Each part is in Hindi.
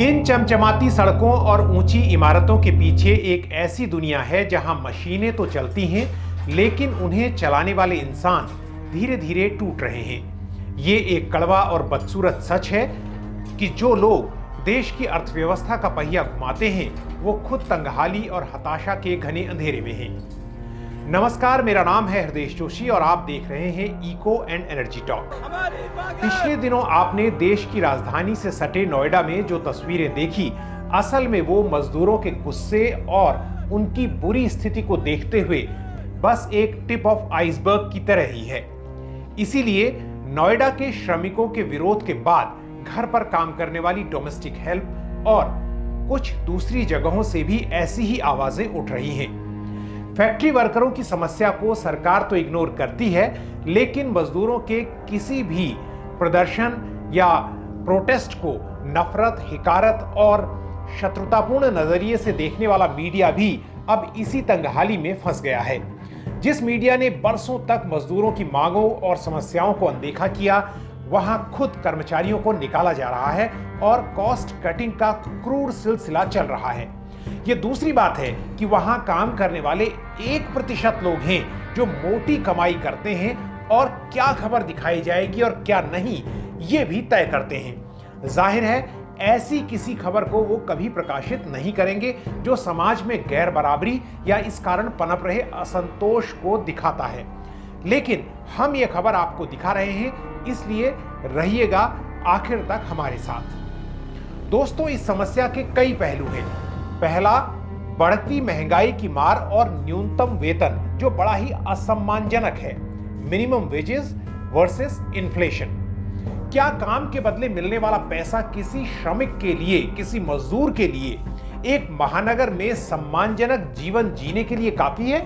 इन चमचमाती सड़कों और ऊंची इमारतों के पीछे एक ऐसी दुनिया है जहां मशीनें तो चलती हैं, लेकिन उन्हें चलाने वाले इंसान धीरे धीरे टूट रहे हैं। ये एक कड़वा और बदसूरत सच है कि जो लोग देश की अर्थव्यवस्था का पहिया घुमाते हैं, वो खुद तंगहाली और हताशा के घने अंधेरे में हैं। नमस्कार, मेरा नाम है हृदय जोशी और आप देख रहे हैं इको एंड एनर्जी टॉक। पिछले दिनों आपने देश की राजधानी से सटे नोएडा में जो तस्वीरें देखी, असल में वो मजदूरों के गुस्से और उनकी बुरी स्थिति को देखते हुए बस एक टिप ऑफ आइसबर्ग की तरह ही है। इसीलिए नोएडा के श्रमिकों के विरोध के बाद घर पर काम करने वाली डोमेस्टिक हेल्प और कुछ दूसरी जगहों से भी ऐसी ही आवाजें उठ रही हैं। फैक्ट्री वर्करों की समस्या को सरकार तो इग्नोर करती है, लेकिन मजदूरों के किसी भी प्रदर्शन या प्रोटेस्ट को नफरत, हिकारत और शत्रुतापूर्ण नजरिए से देखने वाला मीडिया भी अब इसी तंगहाली में फंस गया है। जिस मीडिया ने बरसों तक मजदूरों की मांगों और समस्याओं को अनदेखा किया, वहां खुद कर्मचारियों को निकाला जा रहा है और कॉस्ट कटिंग का क्रूर सिलसिला चल रहा है। ये दूसरी बात है कि वहां काम करने वाले 1% लोग हैं जो मोटी कमाई करते हैं और क्या खबर दिखाई जाएगी और क्या नहीं, ये भी तय करते हैं। जाहिर है, ऐसी किसी खबर को वो कभी प्रकाशित नहीं करेंगे जो समाज में गैर बराबरी या इस कारण पनप रहे असंतोष को दिखाता है। लेकिन हम ये खबर आपको दिखा रहे हैं, इसलिए रहिएगा आखिर तक हमारे साथ। दोस्तों, इस समस्या के कई पहलू हैं। पहला, बढ़ती महंगाई की मार और न्यूनतम वेतन जो बड़ा ही असम्मानजनक है। Minimum wages versus inflation. क्या काम के बदले मिलने वाला पैसा किसी श्रमिक के लिए, किसी मजदूर के लिए एक महानगर में सम्मानजनक जीवन जीने के लिए काफी है?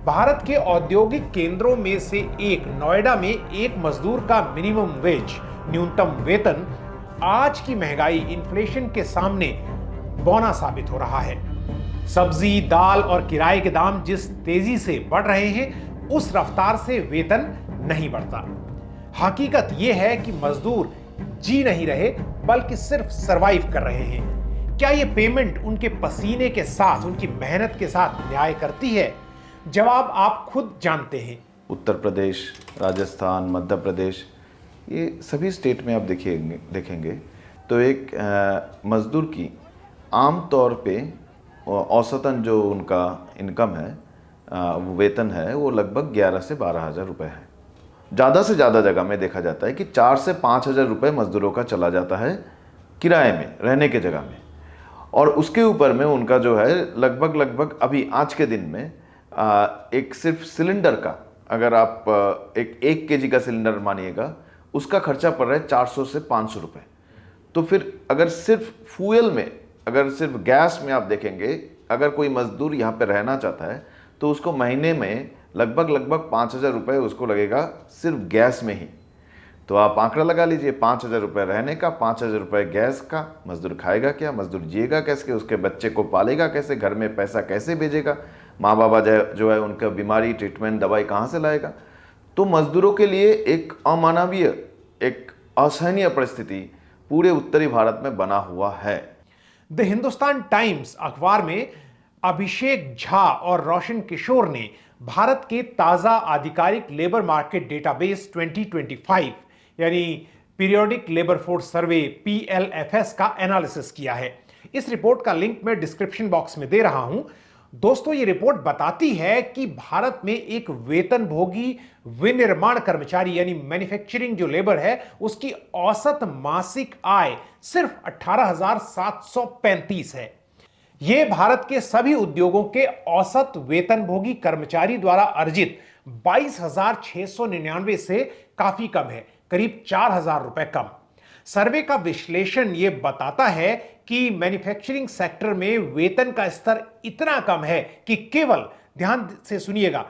भारत के औद्योगिक केंद्रों में से एक नोएडा में एक मजदूर का मिनिमम वेज, न्यूनतम वेतन, आज की महंगाई, इन्फ्लेशन के सामने बौना साबित हो रहा है। सब्जी, दाल और किराए के दाम जिस तेजी से बढ़ रहे हैं, उस रफ्तार से वेतन नहीं बढ़ता। हकीकत यह है कि मजदूर जी नहीं रहे, बल्कि सिर्फ सरवाइव कर रहे हैं। क्या यह पेमेंट उनके पसीने के साथ, उनकी मेहनत के साथ न्याय करती है? जवाब आप खुद जानते हैं। उत्तर प्रदेश, राजस्थान, मध्य प्रदेश, ये सभी स्टेट में आप देखेंगे तो एक मजदूर की आम तौर पे औसतन जो उनका इनकम है, वेतन है, वो लगभग 11 से 12 हज़ार रुपये है। ज़्यादा से ज़्यादा जगह में देखा जाता है कि 4 से 5 हज़ार रुपये मजदूरों का चला जाता है किराए में, रहने के जगह में, और उसके ऊपर में उनका जो है लगभग अभी आज के दिन में एक सिर्फ सिलेंडर का, अगर आप एक केजी का सिलेंडर मानिएगा, उसका खर्चा पड़ रहा है 400 से 500 रुपये। तो फिर अगर सिर्फ फ्यूल में, अगर सिर्फ गैस में आप देखेंगे, अगर कोई मजदूर यहाँ पे रहना चाहता है तो उसको महीने में लगभग 5,000 रुपये उसको लगेगा सिर्फ गैस में ही। तो आप आंकड़ा लगा लीजिए, 5,000 रुपये रहने का, 5,000 रुपये गैस का। मजदूर खाएगा क्या? मजदूर जिएगा कैसे? उसके बच्चे को पालेगा कैसे? घर में पैसा कैसे भेजेगा? माँ बाबा जो है उनका बीमारी, ट्रीटमेंट, दवाई कहाँ से लाएगा? तो मजदूरों के लिए एक अमानवीय, एक असहनीय परिस्थिति पूरे उत्तरी भारत में बना हुआ है। द हिंदुस्तान टाइम्स अखबार में अभिषेक झा और रोशन किशोर ने भारत के ताजा आधिकारिक लेबर मार्केट डेटाबेस 2025 यानी periodic labour force survey PLFS का एनालिसिस किया है। इस रिपोर्ट का लिंक मैं डिस्क्रिप्शन बॉक्स में दे रहा हूं। दोस्तों, ये रिपोर्ट बताती है कि भारत में एक वेतनभोगी विनिर्माण कर्मचारी यानी मैन्युफैक्चरिंग जो लेबर है, उसकी औसत मासिक आय सिर्फ 18,735 है। यह भारत के सभी उद्योगों के औसत वेतनभोगी कर्मचारी द्वारा अर्जित 22,699 से काफी कम है, करीब 4,000 रुपए कम। सर्वे का विश्लेषण यह बताता है कि मैन्युफैक्चरिंग सेक्टर में वेतन का स्तर इतना कम है कि केवल, ध्यान से सुनिएगा,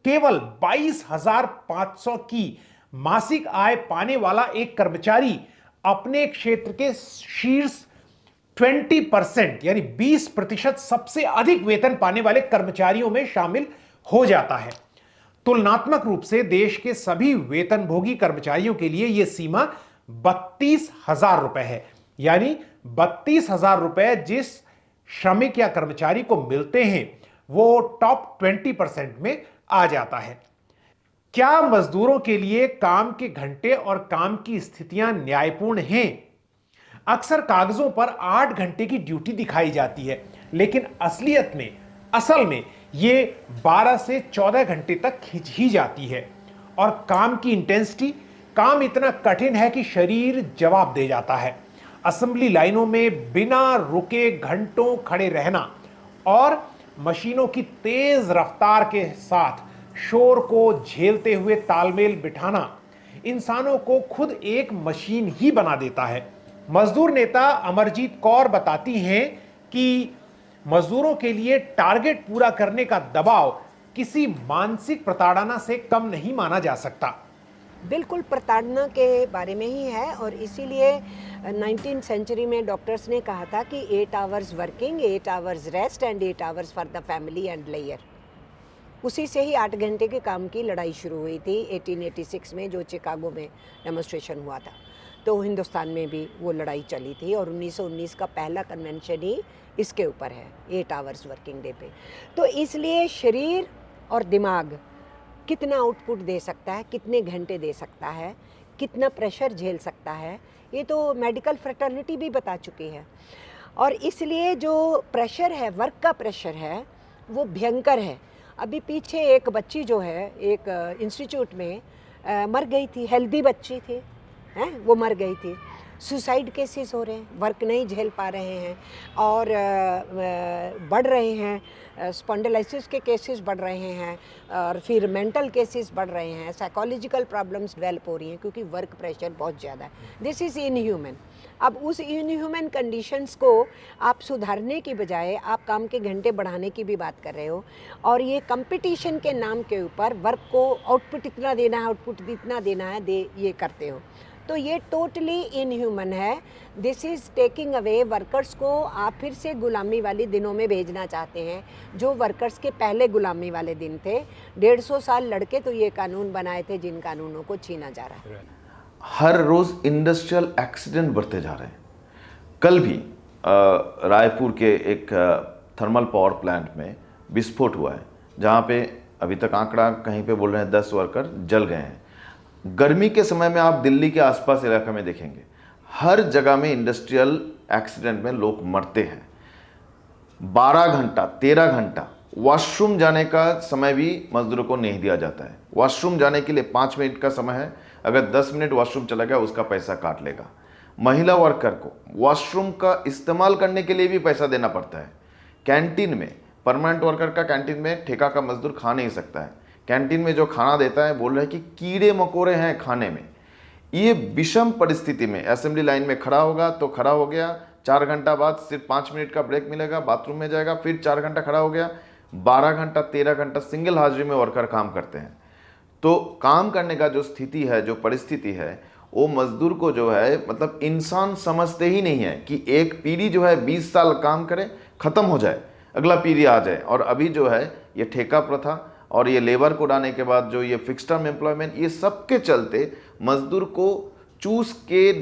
केवल 22,500 की मासिक आय पाने वाला एक कर्मचारी अपने क्षेत्र के शीर्ष 20% यानी 20% सबसे अधिक वेतन पाने वाले कर्मचारियों में शामिल हो जाता है। तुलनात्मक रूप से देश के सभी वेतनभोगी कर्मचारियों के लिए यह सीमा 32,000 रुपए है। यानी 32,000 रुपए जिस श्रमिक या कर्मचारी को मिलते हैं वो टॉप 20% में आ जाता है। क्या मजदूरों के लिए काम के घंटे और काम की स्थितियां न्यायपूर्ण हैं? अक्सर कागजों पर 8 घंटे की ड्यूटी दिखाई जाती है, लेकिन असल में ये 12 से 14 घंटे तक खिंच ही जाती है। और काम की इंटेंसिटी, काम इतना कठिन है कि शरीर जवाब दे जाता है। असेंबली लाइनों में बिना रुके घंटों खड़े रहना और मशीनों की तेज रफ्तार के साथ शोर को झेलते हुए तालमेल बिठाना इंसानों को खुद एक मशीन ही बना देता है। मजदूर नेता अमरजीत कौर बताती हैं कि मजदूरों के लिए टारगेट पूरा करने का दबाव किसी मानसिक प्रताड़ना से कम नहीं माना जा सकता। बिल्कुल प्रताड़ना के बारे में ही है और इसीलिए 19th सेंचुरी में डॉक्टर्स ने कहा था कि 8 hours working, 8 hours rest and 8 hours for the family and layer. उसी से ही 8 घंटे के काम की लड़ाई शुरू हुई थी 1886 में, जो चिकागो में डेमोन्स्ट्रेशन हुआ था। तो हिंदुस्तान में भी वो लड़ाई चली थी और 1919 का पहला कन्वेंशन ही इसके ऊपर है, 8 आवर्स वर्किंग डे पे। तो इसलिए शरीर और दिमाग कितना आउटपुट दे सकता है, कितने घंटे दे सकता है, कितना प्रेशर झेल सकता है, ये तो मेडिकल फ्रेटर्निटी भी बता चुकी है। और इसलिए जो प्रेशर है, वर्क का प्रेशर है, वो भयंकर है। अभी पीछे एक बच्ची जो है एक इंस्टीट्यूट में मर गई थी, हेल्दी बच्ची थी, हैं, वो मर गई थी। सुसाइड केसेस हो रहे हैं, वर्क नहीं झेल पा रहे हैं और बढ़ रहे हैं, स्पॉन्डिलाइसिस के केसेस बढ़ रहे हैं और फिर मेंटल केसेस बढ़ रहे हैं, साइकोलॉजिकल प्रॉब्लम्स डेवलप हो रही हैं क्योंकि वर्क प्रेशर बहुत ज़्यादा है। This is inhuman. अब उस इनह्यूमन कंडीशंस को आप सुधारने की बजाय आप काम के घंटे बढ़ाने की भी बात कर रहे हो और ये कंपटीशन के नाम के ऊपर वर्क को आउटपुट इतना देना है, आउटपुट इतना देना है, ये करते हो। तो ये टोटली इनह्यूमन है। This is taking away workers को। आप फिर से गुलामी वाले दिनों में भेजना चाहते हैं, जो वर्कर्स के पहले गुलामी वाले दिन थे। 150 साल लड़के तो ये कानून बनाए थे जिन कानूनों को छीना जा रहा है। हर रोज इंडस्ट्रियल एक्सीडेंट बढ़ते जा रहे हैं। कल भी रायपुर के एक थर्मल पावर प्लांट में विस्फोट हुआ है, जहाँ पे अभी तक आंकड़ा कहीं पे बोल रहे हैं 10 वर्कर जल गए हैं। गर्मी के समय में आप दिल्ली के आसपास इलाके में देखेंगे, हर जगह में इंडस्ट्रियल एक्सीडेंट में लोग मरते हैं। 12 घंटा 13 घंटा वॉशरूम जाने का समय भी मजदूरों को नहीं दिया जाता है। वॉशरूम जाने के लिए 5 मिनट का समय है, अगर 10 मिनट वॉशरूम चला गया उसका पैसा काट लेगा। महिला वर्कर को वॉशरूम का इस्तेमाल करने के लिए भी पैसा देना पड़ता है। कैंटीन में परमानेंट वर्कर का कैंटीन में ठेका का मजदूर खा नहीं सकता है। कैंटीन में जो खाना देता है बोल रहे हैं कि कीड़े मकोड़े हैं खाने में। ये विषम परिस्थिति में असेंबली लाइन में खड़ा होगा तो खड़ा हो गया, 4 घंटा बाद सिर्फ 5 मिनट का ब्रेक मिलेगा, बाथरूम में जाएगा, फिर 4 घंटा खड़ा हो गया। 12 घंटा 13 घंटा सिंगल हाजिरी में वर्कर काम करते हैं। तो काम करने का जो स्थिति है, जो परिस्थिति है, वो मजदूर को जो है मतलब इंसान समझते ही नहीं है कि एक पीढ़ी जो है 20 साल काम करे, ख़त्म हो जाए, अगला पीढ़ी आ जाए। और अभी जो है ये ठेका प्रथा और ये लेबर को डालने के बाद जो ये फिक्स टर्म एम्प्लॉयमेंट, ये सब के चलते मजदूर को चूस के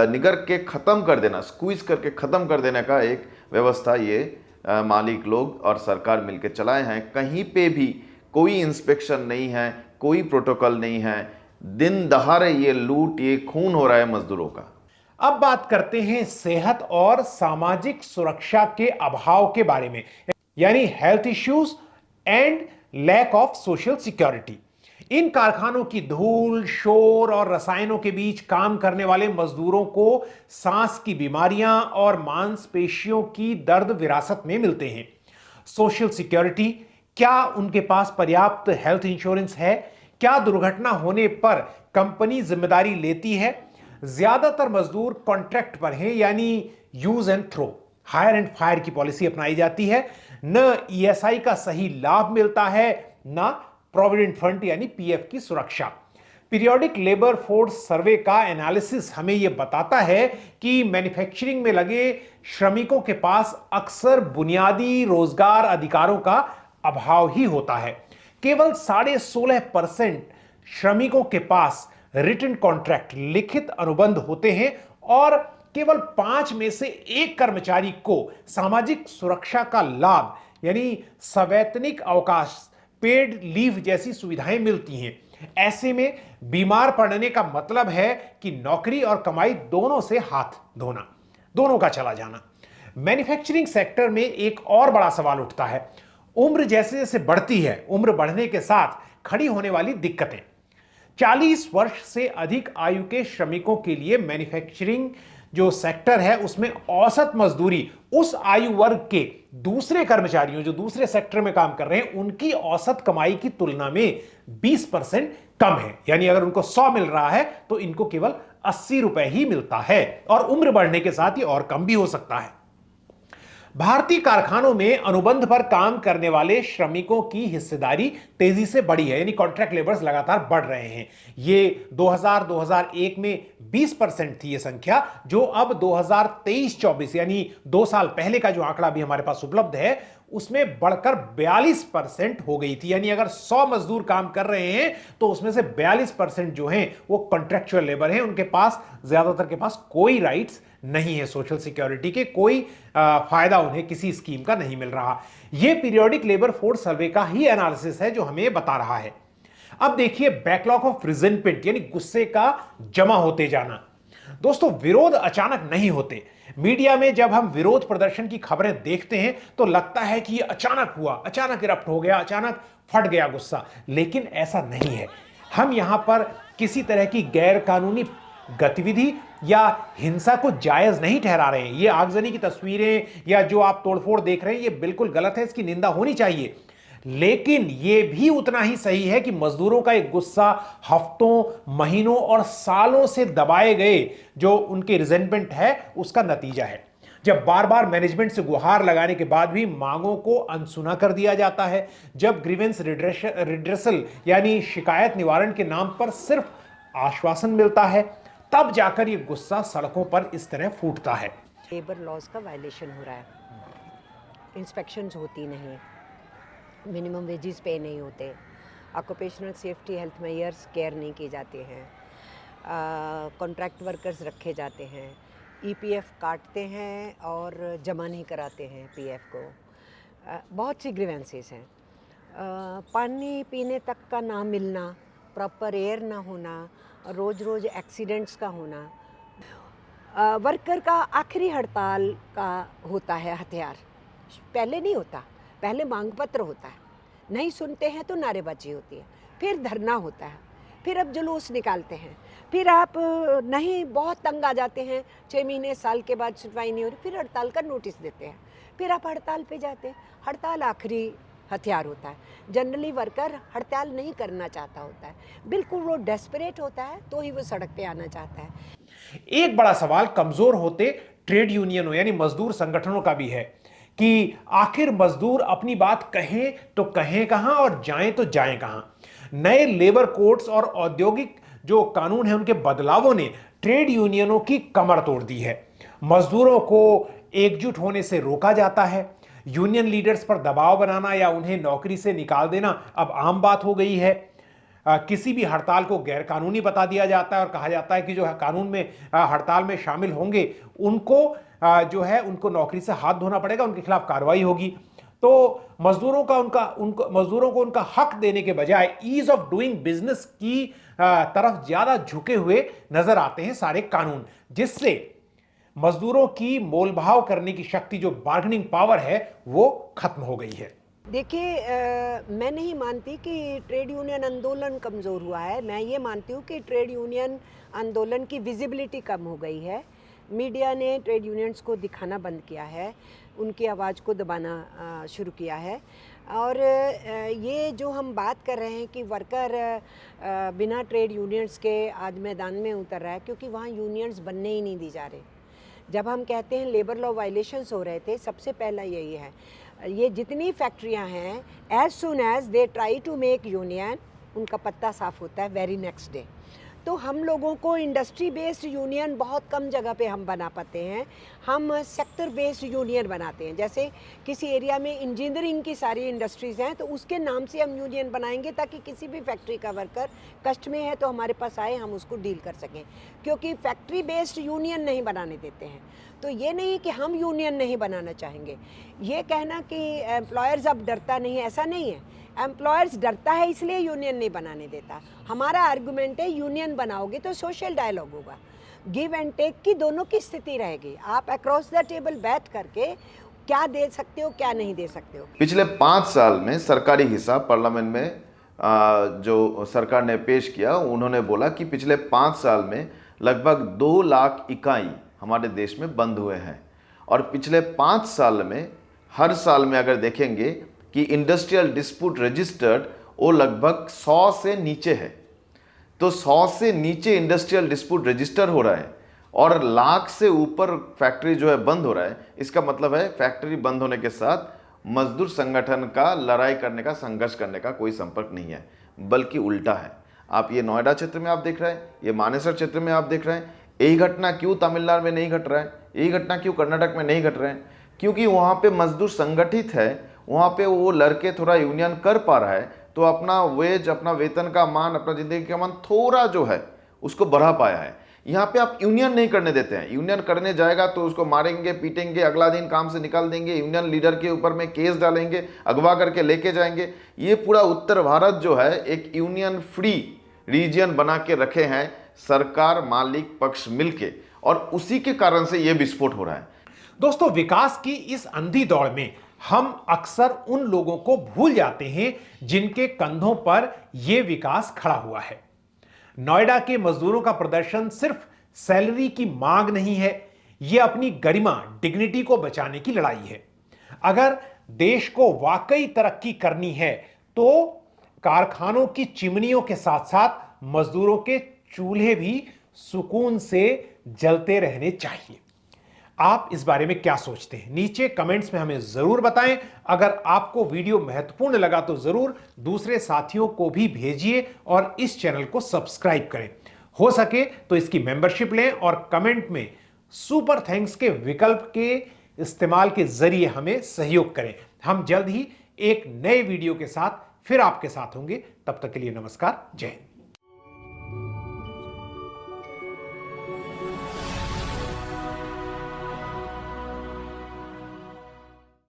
निगर के ख़त्म कर देना, स्क्वीज करके ख़त्म कर देने का एक व्यवस्था ये मालिक लोग और सरकार मिलकर चलाए हैं। कहीं पे भी कोई इंस्पेक्शन नहीं है, कोई प्रोटोकॉल नहीं है। दिन दहाड़े ये लूट, ये खून हो रहा है मजदूरों का। अब बात करते हैं सेहत और सामाजिक सुरक्षा के अभाव के बारे में, यानी health issues and lack of social security. इन कारखानों की धूल, शोर और रसायनों के बीच काम करने वाले मजदूरों को सांस की बीमारियां और मांसपेशियों की दर्द विरासत में मिलते हैं। सोशल सिक्योरिटी, क्या उनके पास पर्याप्त हेल्थ इंश्योरेंस है? क्या दुर्घटना होने पर कंपनी जिम्मेदारी लेती है? ज्यादातर मजदूर कॉन्ट्रैक्ट पर हैं, यानी use and throw, hire and fire की पॉलिसी अपनाई जाती है। न ईएसआई का सही लाभ मिलता है, न प्रोविडेंट फंड यानी पीएफ की सुरक्षा। पीरियोडिक लेबर फोर्स सर्वे का एनालिसिस हमें यह बताता है कि मैन्युफैक्चरिंग में लगे श्रमिकों के पास अक्सर बुनियादी रोजगार अधिकारों का अभाव ही होता है। केवल 16.5% श्रमिकों के पास रिटन कॉन्ट्रैक्ट, लिखित अनुबंध होते हैं और केवल 5 में से 1 कर्मचारी को सामाजिक सुरक्षा का लाभ यानी सवैतनिक अवकाश, पेड लीव जैसी सुविधाएं मिलती हैं। ऐसे में बीमार पड़ने का मतलब है कि नौकरी और कमाई दोनों से हाथ धोना, दोनों का चला जाना। मैन्युफैक्चरिंग सेक्टर में एक और बड़ा सवाल उठता है, उम्र जैसे जैसे बढ़ती है, उम्र बढ़ने के साथ खड़ी होने वाली दिक्कतें। 40 वर्ष से अधिक आयु के श्रमिकों के लिए मैन्युफैक्चरिंग जो सेक्टर है उसमें औसत मजदूरी उस आयु वर्ग के दूसरे कर्मचारियों जो दूसरे सेक्टर में काम कर रहे हैं उनकी औसत कमाई की तुलना में 20% कम है। यानी अगर उनको 100 मिल रहा है तो इनको केवल 80 रुपए ही मिलता है, और उम्र बढ़ने के साथ ही और कम भी हो सकता है। भारतीय कारखानों में अनुबंध पर काम करने वाले श्रमिकों की हिस्सेदारी तेजी से बढ़ी है, यानी कॉन्ट्रैक्ट लेबर्स लगातार बढ़ रहे हैं। ये 2000-2001 में 20% थी ये संख्या, जो अब 2023-24 यानी 2 साल पहले का जो आंकड़ा भी हमारे पास उपलब्ध है उसमें बढ़कर 42% हो गई थी। यानी अगर 100 मजदूर काम कर रहे हैं तो उसमें से 42% जो हैं वो कॉन्ट्रैक्चुअल लेबर हैं, उनके पास ज्यादातर के पास कोई राइट्स नहीं है, सोशल सिक्योरिटी के कोई फायदा उन्हें किसी स्कीम का नहीं मिल रहा। यह पीरियोडिक लेबर फोर्स सर्वे का ही एनालिसिस है जो हमें बता रहा है। अब देखिए बैकलॉग ऑफ रिजेंटमेंट यानी गुस्से का जमा होते जाना। दोस्तों विरोध अचानक नहीं होते। मीडिया में जब हम विरोध प्रदर्शन की खबरें देखते हैं तो लगता है कि ये अचानक हुआ, अचानक इरप्ट हो गया, अचानक फट गया गुस्सा, लेकिन ऐसा नहीं है। हम यहां पर किसी तरह की गैर कानूनी गतिविधि या हिंसा को जायज नहीं ठहरा रहे हैं। ये आगजनी की तस्वीरें या जो आप तोड़फोड़ देख रहे हैं ये बिल्कुल गलत है, इसकी निंदा होनी चाहिए। लेकिन यह भी उतना ही सही है कि मजदूरों का एक गुस्सा हफ्तों, महीनों और सालों से दबाए गए जो उनके रिजेंटमेंट है उसका नतीजा है। जब बार बार मैनेजमेंट से गुहार लगाने के बाद भी मांगों को अनसुना कर दिया जाता है, जब ग्रीवेंस रिड्रेसल यानी शिकायत निवारण के नाम पर सिर्फ आश्वासन मिलता है, तब जाकर यह गुस्सा सड़कों पर इस तरह फूटता है। लेबर लॉज का वायलेशन हो रहा है, इंस्पेक्शंस होती नहीं, मिनिमम वेजेस पे नहीं होते, occupational safety health measures care नहीं किए जाते हैं, कॉन्ट्रैक्ट वर्कर्स रखे जाते हैं, ईपीएफ काटते हैं और जमा नहीं कराते हैं पीएफ को। बहुत सी ग्रीवेंसेस हैं। पानी पीने तक का ना मिलना, प्रॉपर एयर ना होना, रोज़ रोज़ एक्सीडेंट्स का होना। वर्कर का आखिरी हड़ताल का होता है हथियार, पहले नहीं होता। पहले मांग पत्र होता है, नहीं सुनते हैं तो नारेबाजी होती है, फिर धरना होता है, फिर अब जुलूस निकालते हैं, फिर आप नहीं बहुत तंग आ जाते हैं, 6 महीने साल के बाद सुनवाई नहीं हो रही, फिर हड़ताल का नोटिस देते हैं, फिर आप हड़ताल पे जाते हैं। हड़ताल आखिरी हथियार होता है। जनरली वर्कर हड़ताल नहीं करना चाहता होता है, बिल्कुल वो डेस्परेट होता है तो ही वो सड़क पे आना चाहता है। एक बड़ा सवाल कमजोर होते ट्रेड यूनियनों यानी मजदूर संगठनों का भी है कि आखिर मजदूर अपनी बात कहें तो कहें कहां और जाएं तो जाएं कहां। नए लेबर कोड्स और औद्योगिक जो कानून है उनके बदलावों ने ट्रेड यूनियनों की कमर तोड़ दी है। मजदूरों को एकजुट होने से रोका जाता है, यूनियन लीडर्स पर दबाव बनाना या उन्हें नौकरी से निकाल देना अब आम बात हो गई है। किसी भी हड़ताल को गैर कानूनी बता दिया जाता है और कहा जाता है कि जो कानून में हड़ताल में शामिल होंगे उनको जो है उनको नौकरी से हाथ धोना पड़ेगा, उनके खिलाफ कार्रवाई होगी। तो मजदूरों को उनका हक देने के बजाय ईज ऑफ डूइंग बिजनेस की तरफ ज्यादा झुके हुए नजर आते हैं सारे कानून, जिससे मजदूरों की मोलभाव करने की शक्ति जो बार्गेनिंग पावर है वो खत्म हो गई है। देखिए, मैं नहीं मानती कि ट्रेड यूनियन आंदोलन कमज़ोर हुआ है। मैं ये मानती हूँ कि ट्रेड यूनियन आंदोलन की विजिबिलिटी कम हो गई है। मीडिया ने ट्रेड यूनियंस को दिखाना बंद किया है, उनकी आवाज़ को दबाना शुरू किया है। और ये जो हम बात कर रहे हैं कि वर्कर बिना ट्रेड यूनियंस के आज मैदान में उतर रहा है, क्योंकि वहाँ यूनियंस बनने ही नहीं दी जा रहे। जब हम कहते हैं लेबर लॉ वायलेशंस हो रहे थे, सबसे पहला यही है। ये जितनी फैक्ट्रियां हैं, as soon as they try to make union, उनका पत्ता साफ होता है वेरी नेक्स्ट डे। तो हम लोगों को इंडस्ट्री बेस्ड यूनियन बहुत कम जगह पे हम बना पाते हैं। हम सेक्टर बेस्ड यूनियन बनाते हैं। जैसे किसी एरिया में इंजीनियरिंग की सारी इंडस्ट्रीज़ हैं तो उसके नाम से हम यूनियन बनाएंगे ताकि किसी भी फैक्ट्री का वर्कर कष्ट में है तो हमारे पास आए, हम उसको डील कर सकें। क्योंकि फैक्ट्री बेस्ड यूनियन नहीं बनाने देते हैं। तो ये नहीं कि हम यूनियन नहीं बनाना चाहेंगे। ये कहना कि एम्प्लॉयर्स अब डरता नहीं है, ऐसा नहीं है। एम्प्लॉयर्स डरता है इसलिए यूनियन नहीं बनाने देता। हमारा आर्गुमेंट है यूनियन बनाओगे तो सोशल डायलॉग होगा, गिव एंड टेक की दोनों की स्थिति रहेगी। आप अक्रॉस द टेबल बैठ करके क्या दे सकते हो क्या नहीं दे सकते हो। पिछले 5 साल में सरकारी हिसाब पार्लियामेंट में जो सरकार ने पेश किया, उन्होंने बोला कि पिछले 5 साल में लगभग 2 लाख इकाई हमारे देश में बंद हुए हैं। और पिछले 5 साल में हर साल में अगर देखेंगे कि इंडस्ट्रियल डिस्प्यूट रजिस्टर्ड वो लगभग 100 से नीचे है। तो 100 से नीचे इंडस्ट्रियल डिस्प्यूट रजिस्टर हो रहा है और लाख से ऊपर फैक्ट्री जो है बंद हो रहा है। इसका मतलब है फैक्ट्री बंद होने के साथ मजदूर संगठन का लड़ाई करने का, संघर्ष करने का कोई संपर्क नहीं है, बल्कि उल्टा है। आप ये नोएडा क्षेत्र में आप देख रहे हैं, ये मानेसर क्षेत्र में आप देख रहे हैं। यही घटना क्यों तमिलनाडु में नहीं घट रहा है, यही घटना क्यों कर्नाटक में नहीं घट रहे हैं? क्योंकि वहाँ पे मजदूर संगठित है, वहाँ पे वो लड़के थोड़ा यूनियन कर पा रहा है तो अपना वेज, अपना वेतन का मान, अपना जिंदगी का मान थोड़ा जो है उसको बढ़ा पाया है। यहाँ पे आप यूनियन नहीं करने देते हैं। यूनियन करने जाएगा तो उसको मारेंगे, पीटेंगे, अगला दिन काम से निकाल देंगे, यूनियन लीडर के ऊपर में केस डालेंगे, अगवा करके लेके जाएंगे। ये पूरा उत्तर भारत जो है एक यूनियन फ्री रीजन बना के रखे हैं सरकार मालिक पक्ष मिलके, और उसी के कारण से ये विस्फोट हो रहा है। दोस्तों, विकास की इस अंधी दौड़ में हम अक्सर उन लोगों को भूल जाते हैं जिनके कंधों पर यह विकास खड़ा हुआ है। नोएडा के मजदूरों का प्रदर्शन सिर्फ सैलरी की मांग नहीं है, यह अपनी गरिमा, डिग्निटी को बचाने की लड़ाई है। अगर देश को वाकई तरक्की करनी है तो कारखानों की चिमनियों के साथ साथ मजदूरों के चूल्हे भी सुकून से जलते रहने चाहिए। आप इस बारे में क्या सोचते हैं? नीचे कमेंट्स में हमें जरूर बताएं। अगर आपको वीडियो महत्वपूर्ण लगा तो जरूर दूसरे साथियों को भी भेजिए और इस चैनल को सब्सक्राइब करें। हो सके तो इसकी मेंबरशिप लें और कमेंट में सुपर थैंक्स के विकल्प के इस्तेमाल के जरिए हमें सहयोग करें। हम जल्द ही एक नए वीडियो के साथ फिर आपके साथ होंगे। तब तक के लिए नमस्कार, जय हिंद।